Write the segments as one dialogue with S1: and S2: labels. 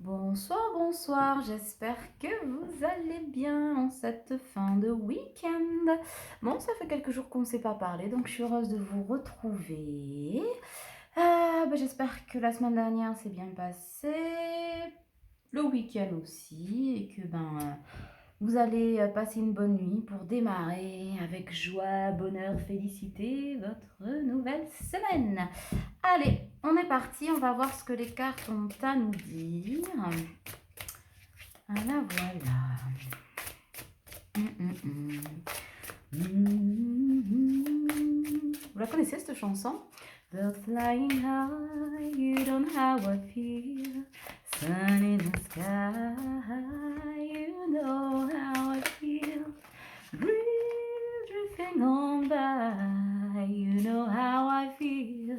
S1: Bonsoir, bonsoir, j'espère que vous allez bien en cette fin de week-end. Bon, ça fait quelques jours qu'on ne s'est pas parlé, donc je suis heureuse de vous retrouver. J'espère que la semaine dernière s'est bien passée, le week-end aussi, et que vous allez passer une bonne nuit pour démarrer avec joie, bonheur, félicité votre nouvelle semaine. Allez, on est parti, on va voir ce que les cartes ont à nous dire. Ah la voilà. Vous la connaissez cette chanson? Birds flying high, you don't know how I feel. Sun in the sky, you know how I feel. Breeze drifting on by, you know how I feel.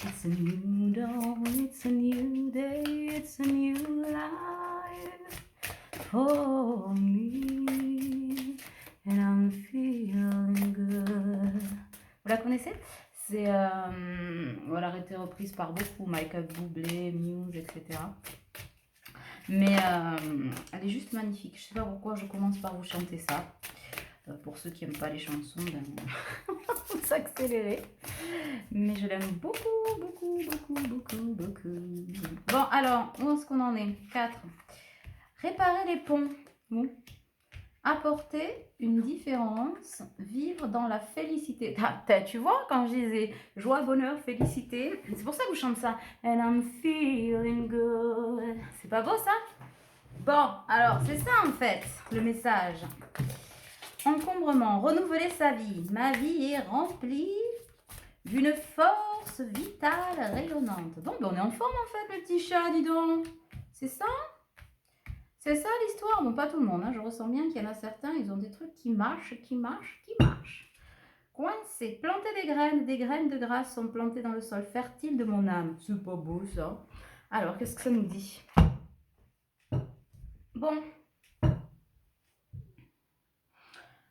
S1: It's a new dawn, it's a new day, it's a new life for me, and I'm feeling good. Vous la connaissez? C'est, elle a été reprise par beaucoup, Michael Bublé, Muse, etc. Mais elle est juste magnifique. Je sais pas pourquoi je commence par vous chanter ça. Pour ceux qui n'aiment pas les chansons, on va s'accélérer. Mais je l'aime beaucoup, beaucoup, beaucoup, beaucoup, beaucoup. Bon, alors, où est-ce qu'on en est? 4. Réparer les ponts. Bon. Apporter une différence, vivre dans la félicité. Tu vois, quand je disais joie, bonheur, félicité, c'est pour ça que je chante ça. And I'm feeling good. C'est pas beau ça? Bon, alors c'est ça en fait, le message. Encombrement, renouveler sa vie. Ma vie est remplie d'une force vitale rayonnante. Bon, on est en forme en fait, le petit chat, dis donc. C'est ça? C'est ça l'histoire. Bon, pas tout le monde. Hein. Je ressens bien qu'il y en a certains, ils ont des trucs qui marchent, qui marchent, qui marchent. Coincé. Planter des graines de grâce sont plantées dans le sol fertile de mon âme. C'est pas beau ça. Alors, qu'est-ce que ça nous dit? Bon.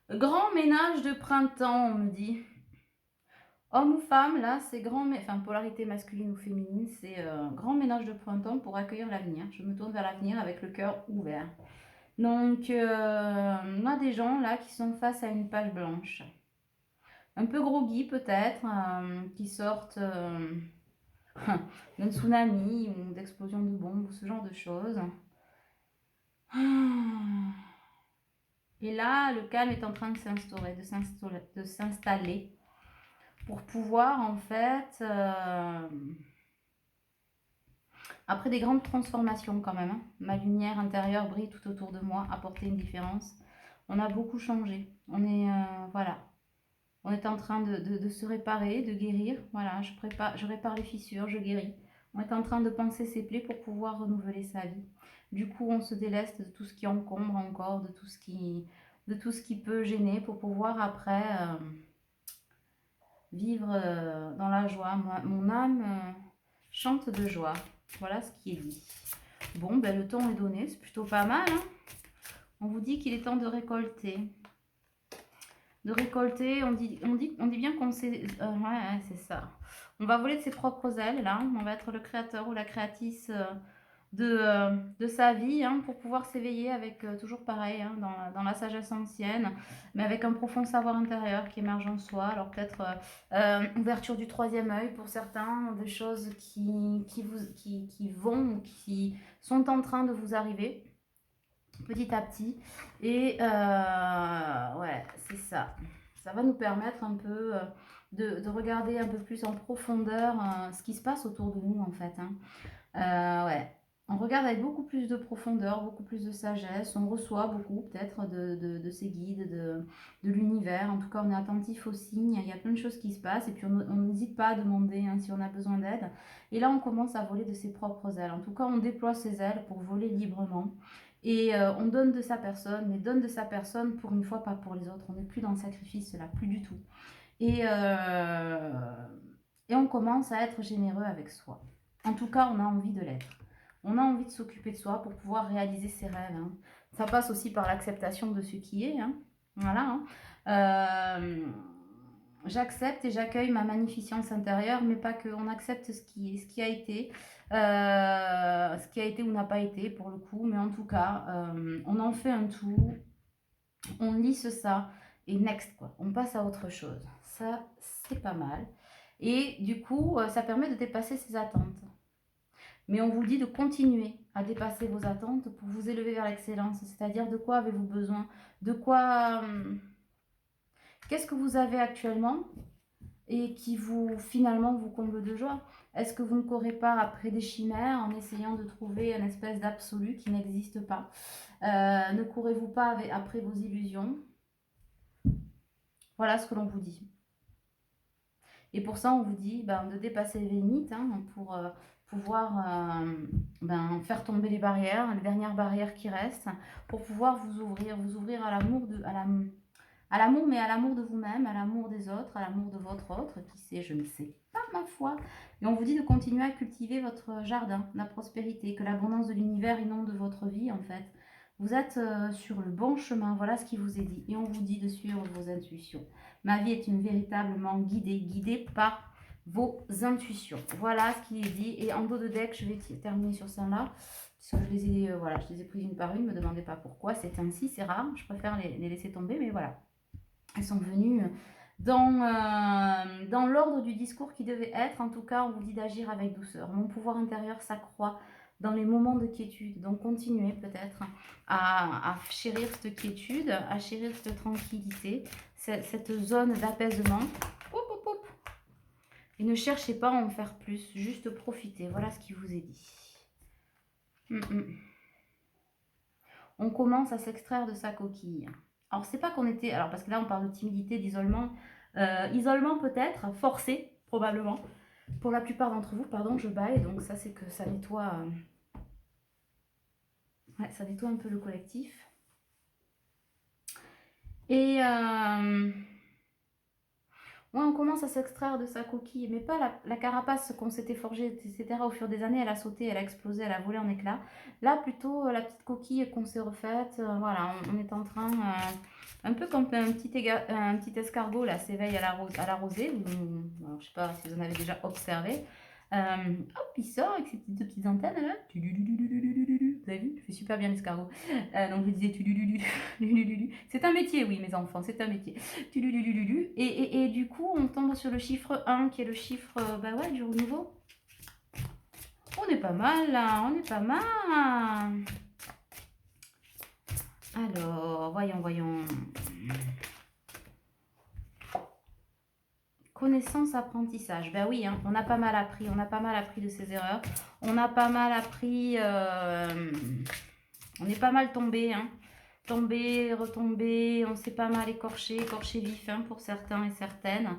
S1: Grand ménage de printemps, on me dit. Homme ou femme, là, c'est enfin, polarité masculine ou féminine, c'est grand ménage de printemps pour accueillir l'avenir. Je me tourne vers l'avenir avec le cœur ouvert. Donc, on a des gens là qui sont face à une page blanche. Un peu groggy peut-être, qui sortent d'un tsunami ou d'explosion de bombes ou ce genre de choses. Et là, le calme est en train de s'instaurer, de s'installer pour pouvoir en fait, après des grandes transformations quand même, hein, ma lumière intérieure brille tout autour de moi, apporter une différence. On a beaucoup changé. On est, voilà, on est en train de se réparer, de guérir. Voilà, je répare les fissures, je guéris. On est en train de panser ses plaies pour pouvoir renouveler sa vie. Du coup, on se déleste de tout ce qui encombre encore, de tout ce qui peut gêner pour pouvoir après vivre dans la joie. Mon âme chante de joie. Voilà ce qui est dit. Bon, ben, le temps est donné, c'est plutôt pas mal. Hein. On vous dit qu'il est temps de récolter. De récolter, on dit bien qu'on sait... ouais, c'est ça. On va voler de ses propres ailes, là. On va être le créateur ou la créatrice de sa vie, hein, pour pouvoir s'éveiller avec, toujours pareil, hein, dans la sagesse ancienne, mais avec un profond savoir intérieur qui émerge en soi. Alors peut-être ouverture du troisième œil pour certains, des choses qui vont, qui sont en train de vous arriver petit à petit. Et ouais, c'est ça. Ça va nous permettre un peu de regarder un peu plus en profondeur ce qui se passe autour de nous en fait. Hein. Ouais. On regarde avec beaucoup plus de profondeur, beaucoup plus de sagesse. On reçoit beaucoup peut-être de ces guides, de l'univers. En tout cas, on est attentif aux signes. Il y a plein de choses qui se passent. Et puis, on n'hésite pas à demander hein, si on a besoin d'aide. Et là, on commence à voler de ses propres ailes. En tout cas, on déploie ses ailes pour voler librement. Et on donne de sa personne, mais donne de sa personne pour une fois, pas pour les autres. On n'est plus dans le sacrifice, là, plus du tout. Et on commence à être généreux avec soi. En tout cas, on a envie de l'être. On a envie de s'occuper de soi pour pouvoir réaliser ses rêves. Hein. Ça passe aussi par l'acceptation de ce qui est. Hein. Voilà. Hein. J'accepte et j'accueille ma magnificence intérieure, mais pas que. On accepte ce qui a été. ce qui a été ou n'a pas été pour le coup, mais en tout cas, on en fait un tout, on lisse ça et next quoi, on passe à autre chose. Ça, c'est pas mal. Et du coup, ça permet de dépasser ses attentes. Mais on vous dit de continuer à dépasser vos attentes pour vous élever vers l'excellence. C'est-à-dire de quoi avez-vous besoin? De quoi... qu'est-ce que vous avez actuellement et qui vous finalement vous comble de joie? Est-ce que vous ne courez pas après des chimères en essayant de trouver une espèce d'absolu qui n'existe pas? Ne courez-vous pas après vos illusions? Voilà ce que l'on vous dit. Et pour ça, on vous dit de dépasser les limites pour pouvoir faire tomber les barrières, les dernières barrières qui restent, pour pouvoir vous ouvrir à l'amour, à l'amour, mais à l'amour de vous-même, à l'amour des autres, à l'amour de votre autre, qui sait, je ne sais pas ma foi. Et on vous dit de continuer à cultiver votre jardin, la prospérité, que l'abondance de l'univers inonde votre vie en fait. Vous êtes sur le bon chemin, voilà ce qui vous est dit. Et on vous dit de suivre vos intuitions. Ma vie est une véritablement guidée par vos intuitions. Voilà ce qui est dit. Et en dos de deck, je vais terminer sur celle-là. Parce que je les ai prises une par une. Ne me demandez pas pourquoi. C'est ainsi, c'est rare. Je préfère les laisser tomber, mais voilà. Elles sont venues dans l'ordre du discours qui devait être. En tout cas, on vous dit d'agir avec douceur. Mon pouvoir intérieur s'accroît dans les moments de quiétude. Donc, continuez peut-être à chérir cette quiétude, à chérir cette tranquillité, cette zone d'apaisement. Et ne cherchez pas à en faire plus, juste profitez. Voilà ce qui vous est dit. On commence à s'extraire de sa coquille. Alors, c'est pas qu'on était... Alors, parce que là, on parle de timidité, d'isolement. Isolement peut-être, forcé, probablement. Pour la plupart d'entre vous, pardon, je baille. Donc, ça, c'est que ça nettoie... Ouais, ça nettoie un peu le collectif. Et... Ouais, on commence à s'extraire de sa coquille, mais pas la carapace qu'on s'était forgée, etc. Au fur des années, elle a sauté, elle a explosé, elle a volé en éclats. Là, plutôt, la petite coquille qu'on s'est refaite, voilà, on est en train, un peu comme un petit escargot, là, s'éveille à la rosée. Alors, je sais pas si vous en avez déjà observé. Hop, il sort avec ses deux petites antennes, là. Vous avez vu? Je fais super bien l'escargot. Donc, je disais, c'est un métier, oui, mes enfants, c'est un métier. Et du coup, on tombe sur le chiffre 1, qui est le chiffre du renouveau. On est pas mal, là, on est pas mal. Alors, voyons. Connaissance, apprentissage. Ben oui, on a pas mal appris. On a pas mal appris de ses erreurs. On a pas mal appris... on est pas mal tombé, Tombé, retombé. On s'est pas mal écorché vif pour certains et certaines.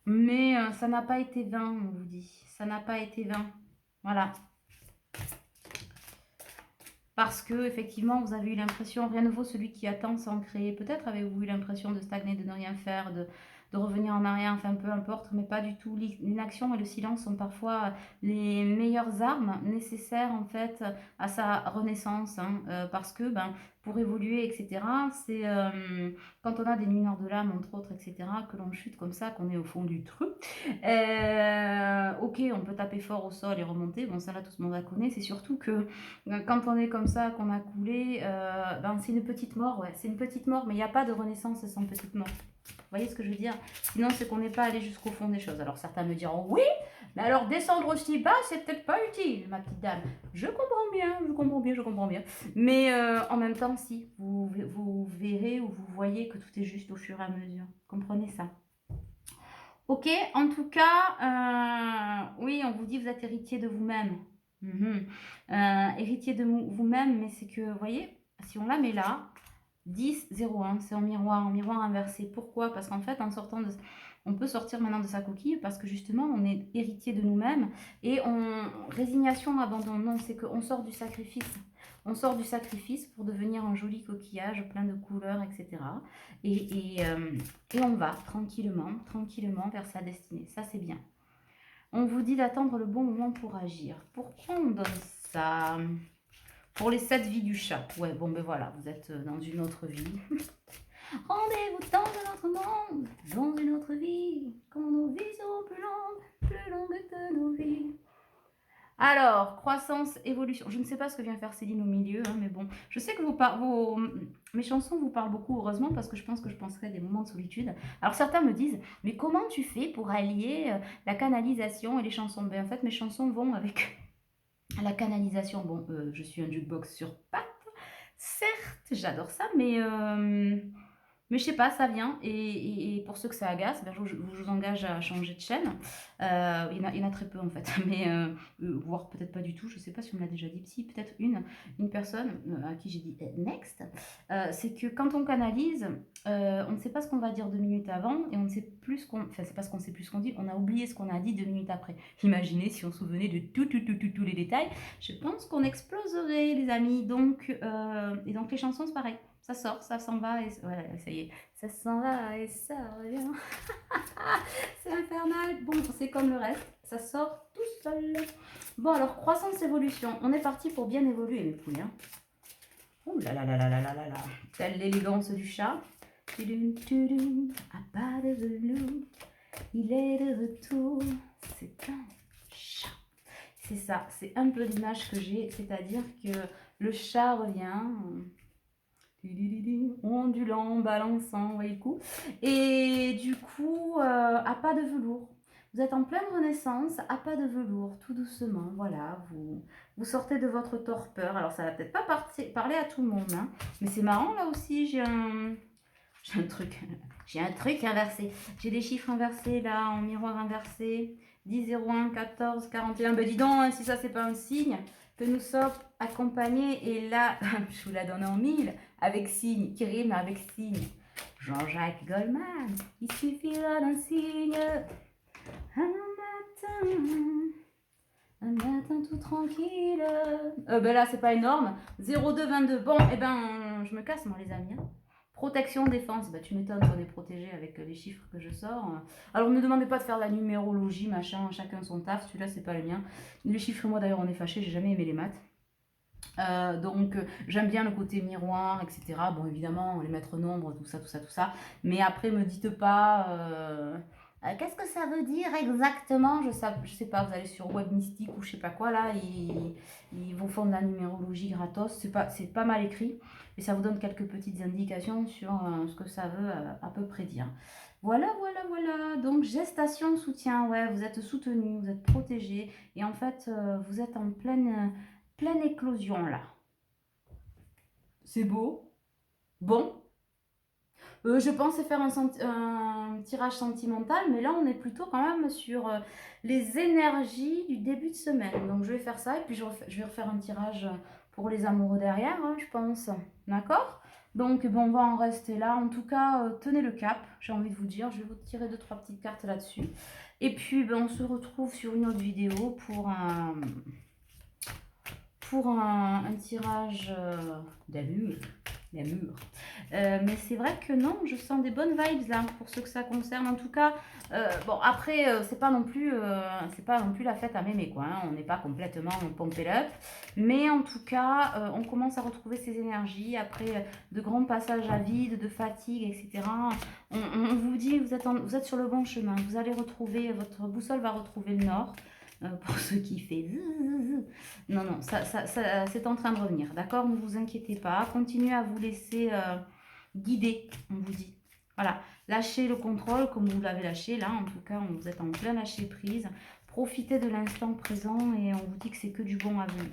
S1: Mais ça n'a pas été vain, on vous dit. Ça n'a pas été vain. Voilà. Parce que, effectivement, vous avez eu l'impression, rien ne vaut celui qui attend sans créer. Peut-être avez-vous eu l'impression de stagner, de ne rien faire, de revenir en arrière, enfin peu importe, mais pas du tout. L'inaction et le silence sont parfois les meilleures armes nécessaires en fait à sa renaissance, parce que pour évoluer, etc., c'est quand on a des nuits noires de l'âme, entre autres, etc., que l'on chute comme ça, qu'on est au fond du trou. Ok, on peut taper fort au sol et remonter, bon ça là tout le monde la connaît, c'est surtout que quand on est comme ça, qu'on a coulé, c'est une petite mort, ouais, c'est une petite mort, mais il n'y a pas de renaissance sans petite mort. Vous voyez ce que je veux dire? Sinon, c'est qu'on n'est pas allé jusqu'au fond des choses. Alors, certains me diront, oui, mais alors descendre aussi bas, c'est peut-être pas utile, ma petite dame. Je comprends bien. Mais en même temps, si, vous verrez ou vous voyez que tout est juste au fur et à mesure. Comprenez ça? Ok, en tout cas, oui, on vous dit, vous êtes héritier de vous-même. Héritier de vous-même, mais c'est que, vous voyez, si on la met là, 10, 0, 1, c'est en miroir inversé. Pourquoi? Parce qu'en fait, on peut sortir maintenant de sa coquille parce que justement, on est héritier de nous-mêmes et résignation, abandon. Non, c'est qu'on sort du sacrifice. On sort du sacrifice pour devenir un joli coquillage plein de couleurs, etc. Et on va tranquillement vers sa destinée. Ça, c'est bien. On vous dit d'attendre le bon moment pour agir. Pourquoi on donne ça? Pour les 7 vies du chat. Ouais, bon, ben voilà, vous êtes dans une autre vie. Rendez-vous dans un autre monde, dans une autre vie. Quand nos vies seront plus longues que nos vies. Alors, croissance, évolution. Je ne sais pas ce que vient faire Céline au milieu, hein, mais bon. Je sais que mes chansons vous parlent beaucoup, heureusement, parce que je pense que je penserai à des moments de solitude. Alors, certains me disent, mais comment tu fais pour allier la canalisation et les chansons? Ben, en fait, mes chansons vont avec la canalisation. Bon, je suis un jukebox sur pattes, certes, j'adore ça, mais je sais pas, ça vient. Et pour ceux que ça agace, ben, je vous engage à changer de chaîne. Il y en a très peu en fait, mais voire peut-être pas du tout. Je sais pas si on me l'a déjà dit. Si, peut-être une personne à qui j'ai dit next. C'est que quand on canalise, on ne sait pas ce qu'on va dire 2 minutes avant et on ne sait plus ce qu'on. Enfin, c'est pas ce qu'on sait plus ce qu'on dit, on a oublié ce qu'on a dit 2 minutes après. Imaginez si on se souvenait de tous les détails. Je pense qu'on exploserait, les amis. Et donc les chansons, c'est pareil. Ça sort, ça s'en va, et voilà, ça y est, ça s'en va et ça revient. C'est infernal. Bon, c'est comme le reste, ça sort tout seul. Bon, alors, croissance, évolution. On est parti pour bien évoluer, mes poules. Hein. Ouh là là là là là là là là. Telle l'élégance du chat. Tudum, tudum, à pas de velours, il est de retour. C'est un chat. C'est ça, c'est un peu l'image que j'ai, c'est-à-dire que le chat revient. Ondulant, balançant, vous voyez le coup. Et du coup, à pas de velours. Vous êtes en pleine renaissance, à pas de velours, tout doucement, voilà, vous sortez de votre torpeur. Alors ça va peut-être pas parler à tout le monde, hein, mais c'est marrant là aussi, j'ai un truc inversé. J'ai des chiffres inversés là, en miroir inversé, 10, 0, 1, 14, 41. Ben dis donc, hein, si ça c'est pas un signe que nous sommes accompagnés, et là, je vous la donne en mille, avec signe, qui rime avec signe. Jean-Jacques Goldman, il suffira d'un signe, un matin tout tranquille. Ben là, c'est pas énorme. 0222. Bon, eh ben, je me casse, moi, les amis. Hein. Protection, défense. Bah, tu m'étonnes qu'on est protégé avec les chiffres que je sors. Alors, ne me demandez pas de faire la numérologie, machin, chacun son taf. Celui-là, c'est pas le mien. Les chiffres, moi, d'ailleurs, on est fâché. J'ai jamais aimé les maths. J'aime bien le côté miroir, etc. Bon, évidemment, les maîtres nombres, tout ça, tout ça, tout ça. Mais après, me dites pas... qu'est-ce que ça veut dire exactement? Je sais pas, vous allez sur Web Mystique ou je sais pas quoi, là, ils vous font de la numérologie gratos. C'est pas mal écrit, et ça vous donne quelques petites indications sur ce que ça veut à peu près dire. Voilà, voilà, voilà. Donc, gestation, soutien, ouais, vous êtes soutenu, vous êtes protégé, et en fait, vous êtes en pleine éclosion, là. C'est beau. Bon. Je pensais faire un tirage sentimental, mais là, on est plutôt quand même sur les énergies du début de semaine. Donc, je vais faire ça, et puis je vais refaire un tirage pour les amoureux derrière, hein, je pense. D'accord? Donc, bon, on va en rester là. En tout cas, tenez le cap, j'ai envie de vous dire. Je vais vous tirer 2-3 petites cartes là-dessus. Et puis, ben, on se retrouve sur une autre vidéo pour un tirage d'amour. Mais c'est vrai que non, je sens des bonnes vibes là pour ceux que ça concerne. En tout cas, bon après c'est pas non plus la fête à mémé quoi. Hein. On n'est pas complètement pompé up, mais en tout cas on commence à retrouver ses énergies après de grands passages à vide, de fatigue, etc. On vous dit vous êtes sur le bon chemin. Vous allez retrouver, votre boussole va retrouver le nord. Pour ceux qui fait non, ça c'est en train de revenir, d'accord? Ne vous inquiétez pas, continuez à vous laisser guider, on vous dit. Voilà, lâchez le contrôle comme vous l'avez lâché là, en tout cas, vous êtes en plein lâcher prise. Profitez de l'instant présent et on vous dit que c'est que du bon à venir.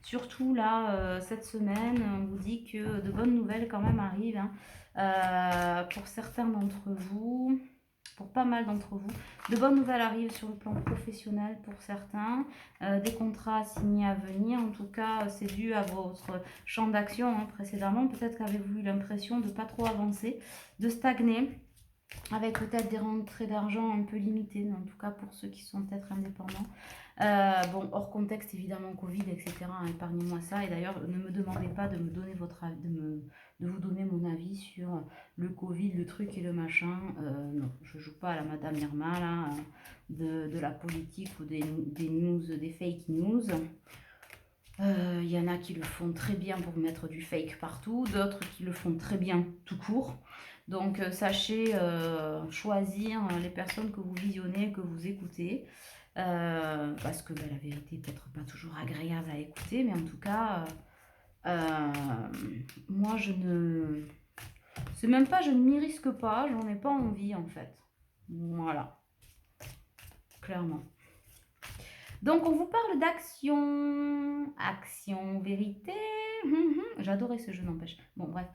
S1: Surtout là, cette semaine, on vous dit que de bonnes nouvelles quand même arrivent hein, pour certains d'entre vous. Pour pas mal d'entre vous. De bonnes nouvelles arrivent sur le plan professionnel pour certains. Des contrats signés à venir. En tout cas, c'est dû à votre champ d'action hein, précédemment. Peut-être qu'avez-vous eu l'impression de ne pas trop avancer, de stagner, avec peut-être des rentrées d'argent un peu limitées, en tout cas pour ceux qui sont peut-être indépendants. Bon, hors contexte évidemment Covid, etc. Hein, épargnez-moi ça. Et d'ailleurs, ne me demandez pas de me donner votre avis, de vous donner mon avis sur le Covid, le truc et le machin. Non, je joue pas à la Madame Irma là, de la politique ou des news, des fake news. Il y en a qui le font très bien pour mettre du fake partout, d'autres qui le font très bien tout court. Donc sachez choisir les personnes que vous visionnez, que vous écoutez. Parce que la vérité peut-être pas toujours agréable à écouter, mais en tout cas, moi je ne... C'est même pas je ne m'y risque pas, j'en ai pas envie en fait. Voilà, clairement. Donc on vous parle d'action, action, vérité. J'adorais ce jeu, n'empêche. Bon, bref.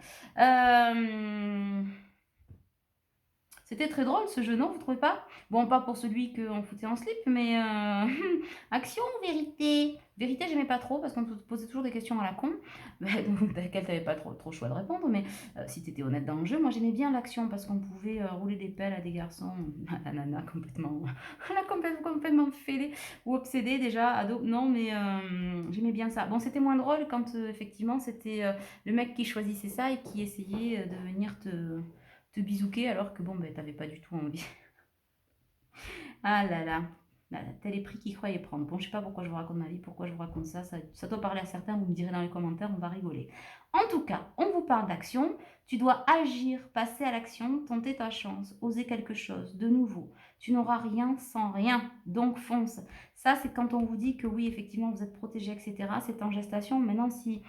S1: C'était très drôle ce jeu, non? Vous trouvez pas? Bon, pas pour celui qu'on foutait en slip, mais action ou vérité? Vérité, j'aimais pas trop parce qu'on te posait toujours des questions à la con, donc desquelles t'avais pas trop choix de répondre. Mais si t'étais honnête dans le jeu, moi j'aimais bien l'action parce qu'on pouvait rouler des pelles à des garçons, la nana complètement, complètement fêlée ou obsédée déjà, ado. Non, mais j'aimais bien ça. Bon, c'était moins drôle quand effectivement c'était le mec qui choisissait ça et qui essayait de venir te bisouquer alors que bon, ben, t'avais pas du tout envie. Ah là là, t'as les prix qu'ils croyaient prendre. Bon, je sais pas pourquoi je vous raconte ma vie, pourquoi je vous raconte ça. Ça doit parler à certains, vous me direz dans les commentaires, on va rigoler. En tout cas, on vous parle d'action. Tu dois agir, passer à l'action, tenter ta chance, oser quelque chose de nouveau. Tu n'auras rien sans rien, donc fonce. Ça, c'est quand on vous dit que oui, effectivement, vous êtes protégé, etc. C'est en gestation. Maintenant, si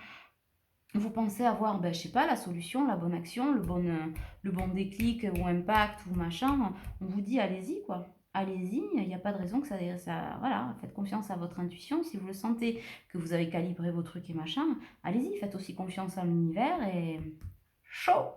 S1: vous pensez avoir, ben, je sais pas, la solution, la bonne action, le bon déclic ou impact ou machin, on vous dit allez-y quoi. Allez-y, il n'y a pas de raison que ça... Voilà, faites confiance à votre intuition. Si vous le sentez, que vous avez calibré vos trucs et machin, allez-y, faites aussi confiance à l'univers et... Chaud.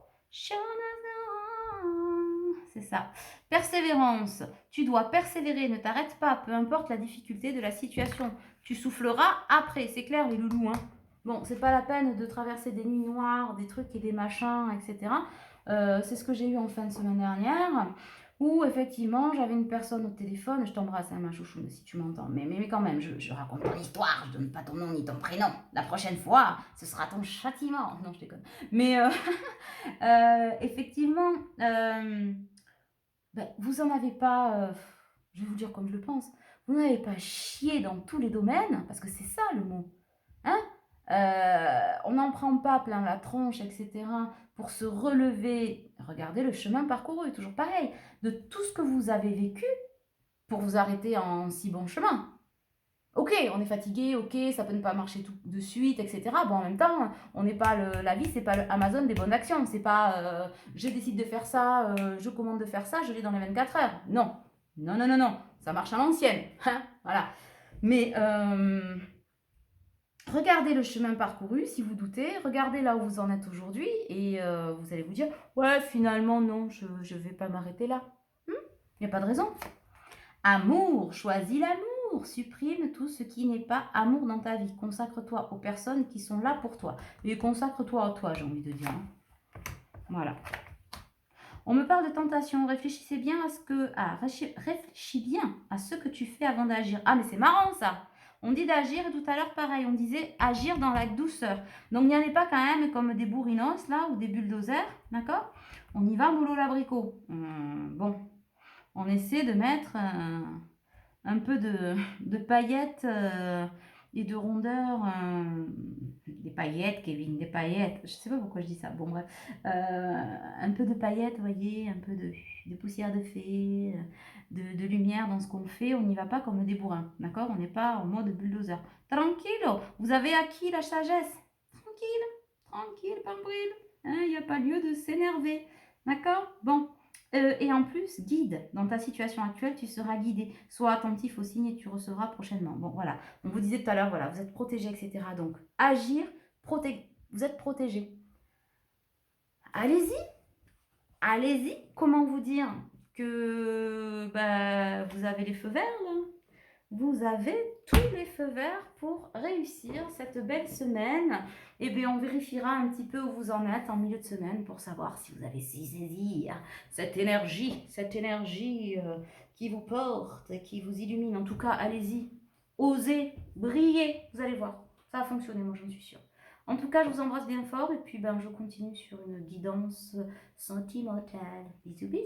S1: C'est ça. Persévérance. Tu dois persévérer, ne t'arrête pas, peu importe la difficulté de la situation. Tu souffleras après, c'est clair les loulous, hein. Bon, c'est pas la peine de traverser des nuits noires, des trucs et des machins, etc. C'est ce que j'ai eu en fin de semaine dernière, où effectivement j'avais une personne au téléphone. Je t'embrasse, hein, ma chouchoune, si tu m'entends. Mais quand même, je raconte ton histoire, je donne pas ton nom ni ton prénom. La prochaine fois, ce sera ton châtiment. Non, je déconne. Mais effectivement, ben, vous en avez pas, je vais vous dire comme je le pense, vous n'avez pas chié dans tous les domaines, parce que c'est ça le mot. Hein? On n'en prend pas plein la tronche, etc. pour se relever. Regardez le chemin parcouru, toujours pareil, de tout ce que vous avez vécu pour vous arrêter en si bon chemin. Ok, on est fatigué, ok, ça peut ne pas marcher tout de suite, etc. Bon, en même temps, on n'est pas la vie, c'est pas le Amazon des bonnes actions. C'est pas je décide de faire ça, je commande de faire ça, je l'ai dans les 24 heures. Non, non, non, non, non, ça marche à l'ancienne. Hein, voilà. Mais regardez le chemin parcouru si vous doutez, regardez là où vous en êtes aujourd'hui et vous allez vous dire ouais, finalement, non, je ne vais pas m'arrêter là. Il n'y a pas de raison. Amour, choisis l'amour, supprime tout ce qui n'est pas amour dans ta vie. Consacre-toi aux personnes qui sont là pour toi. Et consacre-toi à toi, j'ai envie de dire. Voilà. On me parle de tentation. Réfléchissez bien à ce que... réfléchis bien à ce que tu fais avant d'agir. Ah, mais c'est marrant ça. On dit d'agir et tout à l'heure, pareil, on disait agir dans la douceur. Donc, il n'y en a pas quand même comme des bourrinos, là, ou des bulldozers, d'accord? On y va, boulot l'abricot. Bon, on essaie de mettre un peu de paillettes et de rondeur. Des paillettes, Kevin, des paillettes. Je sais pas pourquoi je dis ça. Bon, bref. Un peu de paillettes, vous voyez, un peu de poussière de fée, de lumière dans ce qu'on fait. On n'y va pas comme des bourrins, d'accord? On n'est pas en mode bulldozer. Tranquillo, vous avez acquis la sagesse. Tranquille, tranquille, pambril. Il n'y a pas lieu de s'énerver, d'accord? Bon. Et en plus, guide. Dans ta situation actuelle, tu seras guidé. Sois attentif aux signes et tu recevras prochainement. Bon, voilà. On vous disait tout à l'heure, voilà, vous êtes protégé, etc. Donc, agir, vous êtes protégé. Allez-y. Allez-y. Comment vous dire que bah, vous avez les feux verts, là? Vous avez tous les feux verts pour réussir cette belle semaine. Et bien, on vérifiera un petit peu où vous en êtes en milieu de semaine pour savoir si vous avez saisi cette énergie qui vous porte et qui vous illumine. En tout cas, allez-y, osez, brillez. Vous allez voir, ça va fonctionner, moi j'en suis sûre. En tout cas, je vous embrasse bien fort et puis ben, je continue sur une guidance sentimentale. Bisous, bisous.